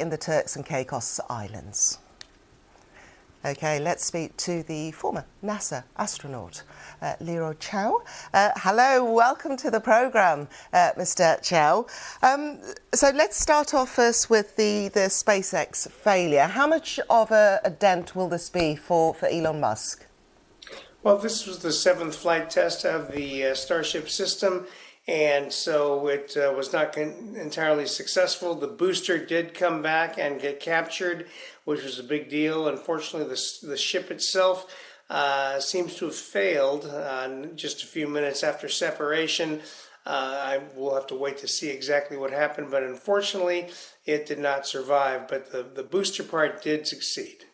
in the Turks and Caicos Islands. Okay, let's speak to the former NASA astronaut, Leroy Chiao. Hello, welcome to the programme, Mr. Chiao. So let's start off first with the SpaceX failure. How much of a dent will this be for Elon Musk? Well, this was the 7th flight test of the Starship system, and so it was not entirely successful. The booster did come back and get captured, which was a big deal. Unfortunately, the ship itself seems to have failed just a few minutes after separation. I will have to wait to see exactly what happened, but unfortunately, it did not survive. But the booster part did succeed.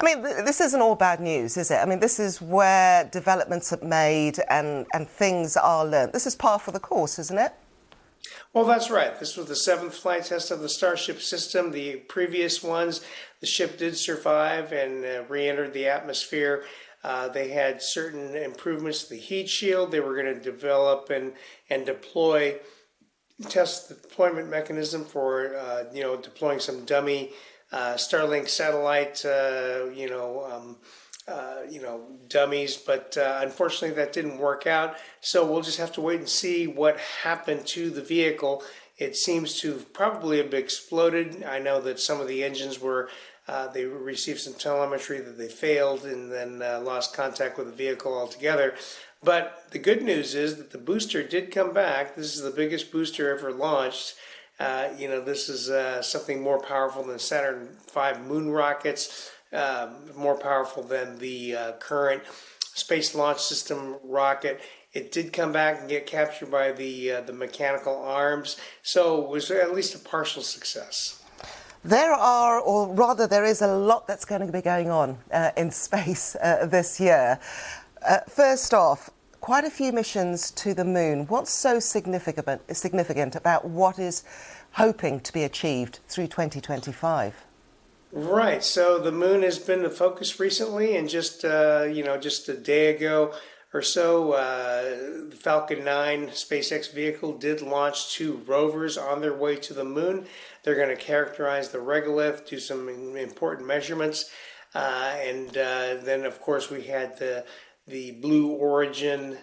I mean, this isn't all bad news, is it? I mean, this is where developments are made and things are learned. This is par for the course, isn't it? Well, that's right. This was the 7th flight test of the Starship system. The previous ones, the ship did survive and re-entered the atmosphere. They had certain improvements to the heat shield. They were going to develop and test the deployment mechanism for, deploying some dummy Starlink satellite, dummies, but unfortunately that didn't work out. So we'll just have to wait and see what happened to the vehicle. It seems to probably have exploded. I know that some of the engines were, they received some telemetry that they failed and then lost contact with the vehicle altogether. But the good news is that the booster did come back. This is the biggest booster ever launched. This is something more powerful than Saturn V moon rockets, more powerful than the current Space Launch System rocket. It did come back and get captured by the mechanical arms, so it was at least a partial success. There is a lot that's going to be going on in space this year. First off, quite a few missions to the moon. What's so significant about what is hoping to be achieved through 2025? Right. So the moon has been the focus recently, and just a day ago or so, the Falcon 9 SpaceX vehicle did launch 2 rovers on their way to the moon. They're going to characterize the regolith, do some important measurements, and then of course we had the Blue Origin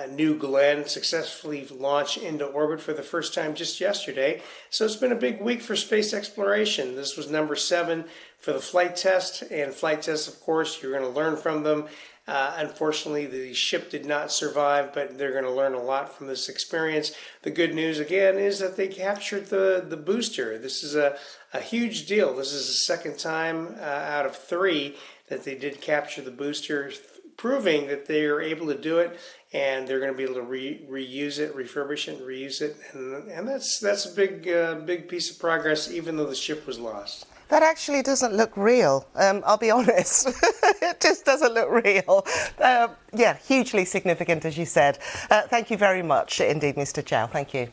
New Glenn successfully launched into orbit for the first time just yesterday. So it's been a big week for space exploration. This was number 7 for the flight test, and flight tests, of course, you're going to learn from them. Unfortunately, the ship did not survive, but they're going to learn a lot from this experience. The good news, again, is that they captured the booster. This is a huge deal. This is the second time out of 3 that they did capture the booster, proving that they are able to do it, and they're going to be able to reuse it, refurbish it, and reuse it, and that's a big piece of progress, even though the ship was lost. That actually doesn't look real. I'll be honest. It just doesn't look real. Hugely significant, as you said. Thank you very much indeed, Mr. Chiao. Thank you.